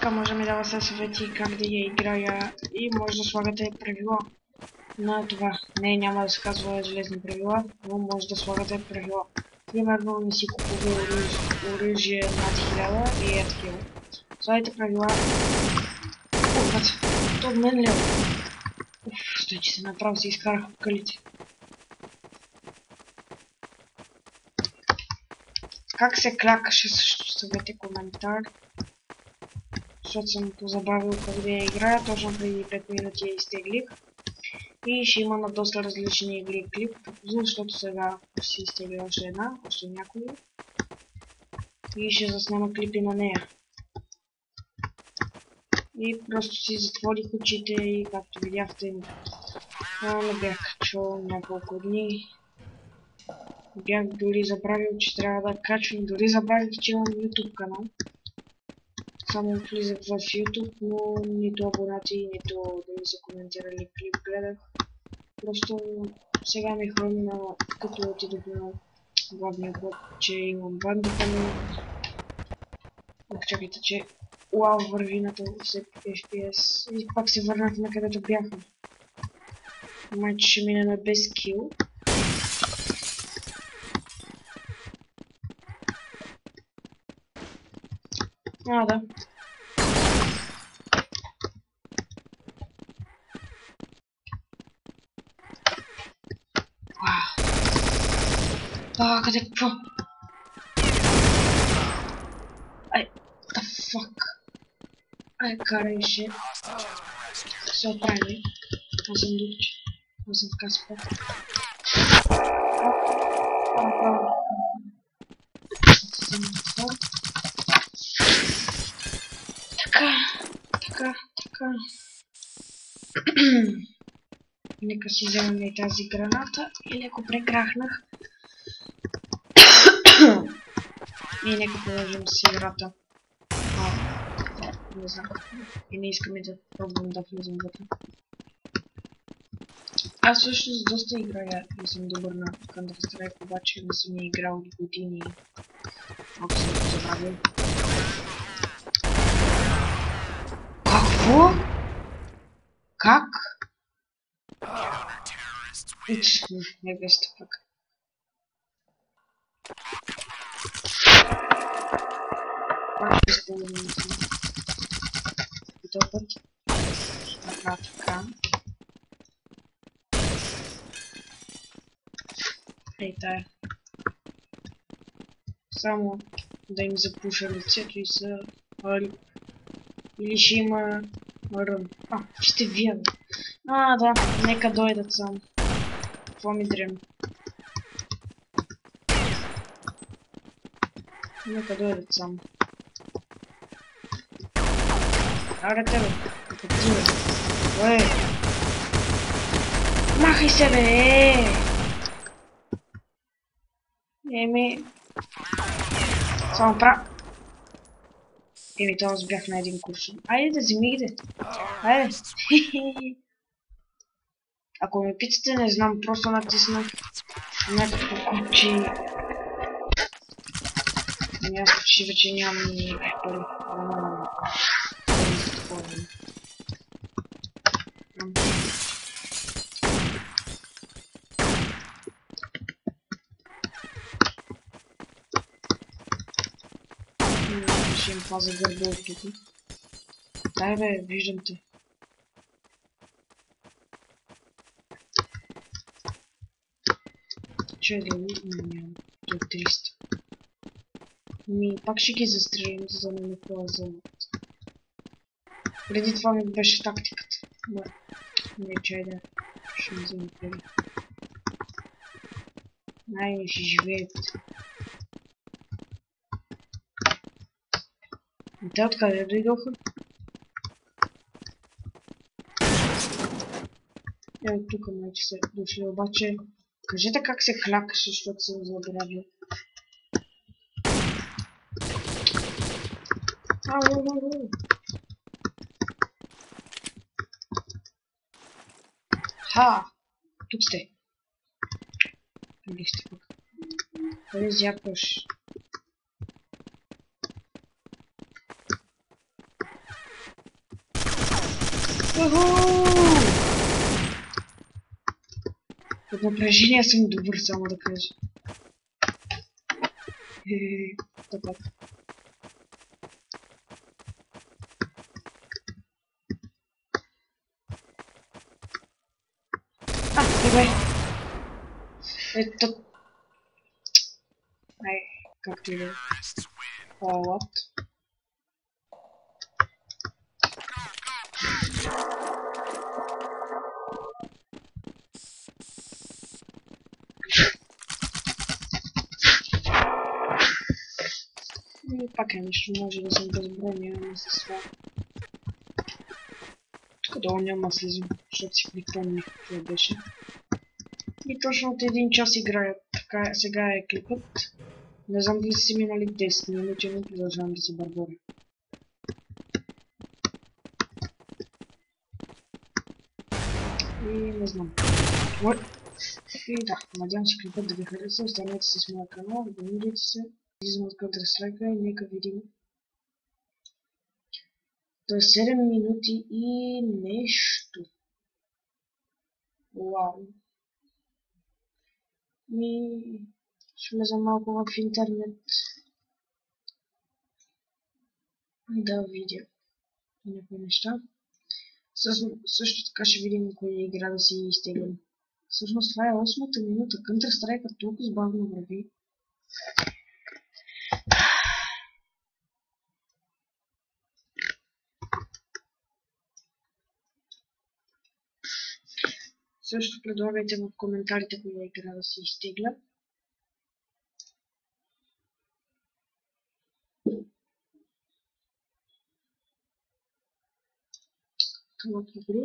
Тук може ми да се съвети как да я играя и може да слагате правила на това. Не, няма да се казва железни правила, но може да слагате правила. Примерно не си купува оръжие над 1000 и е такива. Слагайте правила. То от мен ли? Стой, че се направо се изкарах от калите. Как се клякаше също съвете коментар. Защото съм позабравил как да я играя, точно преди 5 минути я изтеглих. И ще има на доста различни игри клип, защото сега ще изтегля още една, още някои. И ще заснема клипи на нея. И просто си затворих очите и както видяхте, не бях качвал няколко дни. Бях дори забравил, че трябва да качвам, дори забравих, че имам YouTube канал. Само влизах в YouTube, но нито абонати, нито да ми се коментирали клип гледах. Просто сега ми хрумна, като отидох на главния блок, че имам банда канал. Чакайте, че уау върви на този FPS и пак се върнах на където бяхме. Май, че ще минем без кил. Да. Къде? Какво? Ай, the fuck? Ай, карайше. Се оправи. Аз съм духче. Аз съм в Каспа. Така. Нека си вземем и тази граната и леко прекрахнах. И нека продължим с играта. Не знам. И не искаме да пробвам да влизам вътре. Аз всъщност доста играя и съм добър на Counter-Strike, обаче не съм я играл от години. Ако съм го забравил. Какво? Как? Не беше пък. Пак ще използвам и този път. Така. Ей, тая. Само да им запуша лицето и са рип. Или ще има рън. Ще вия. Да, нека дойдат само. Какво ми дрем? Нека дойдат само. Аре тебе, като ти бе. Махай се бе! Еми... Само това аз бях на един куршум. Айде да вземи иде. Айде. Ако ме питате, не знам, просто натиснах някакво купчи. Аз почти вече нямам никакви пари. Ще им пазя гърба от тук. Дай бе, виждам те. Че дали? Нямам. До 300. Пак ще ги застрелим, за да не ползват. Преди това ми беше тактиката. Не, чай да. Ще ми взема пари. Ще живеят. Те откъде дойдоха? Тук майче са дошли, обаче кажете как се клякаше, защото съм забравил. Тук сте. Къде сте пък? Къде зяпаш? Уху! От напрежение съм добър, само да кажа. Така. Добре. Ето. Ай, както и да е. What? И пак е нещо, може да съм безбройни, ама с това. Тук долу няма слизам, защото си припомних какво беше. И точно от 1 час играя. Така, сега е клипът. Не знам дали си минали 10 минути, но продължавам да се бърборя. И не знам. И да, надявам се клипът да ви хареса. Останете с моя канал, абонирайте се. Излизам от Counter-Strike и нека видим. То е 7 минути и нещо. Вау. Ще влезам малко в интернет. Да видя някои неща. Също така ще видим коя игра да си изтеглям. Всъщност това е 8-та минута. Counter-Strike толкова бавно върви. Също предлагайте в коментарите коя игра да си изтегля. Това добре.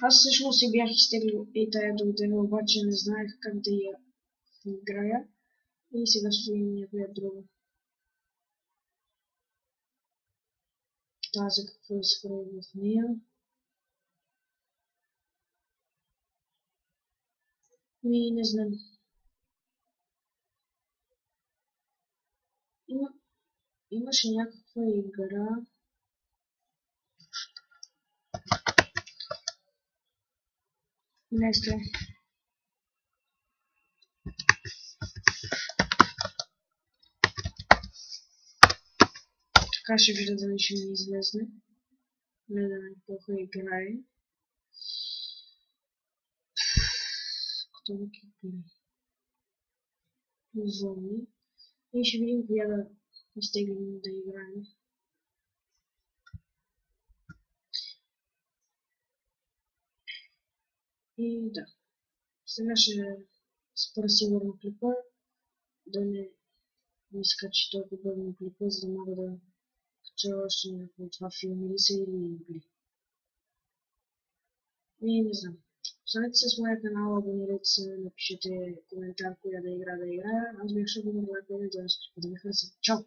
Аз всъщност си бях изтеглил и тая дълдена, обаче не знаех как да я играя. И сега ще видим някоя друга. Тази какво изправя в нея. Не знам. Имаше някаква игра. Нещо. Така ще видя дали ще ми излезне. Гледаме какво играе. Кто да кипи? Зони. И ще видим коя да изтеглим да играем. И да. Сега ще спра сигурно клипа. Да не ми скачи толкова бърно клипа, за да мога да кача още някакво това филми ли са или игри. И не знам. Останете се с моя канал, абонирайте се, напишете коментар коя да играя. Аз бях Шагомир, надявам се да ви хареса. Чао!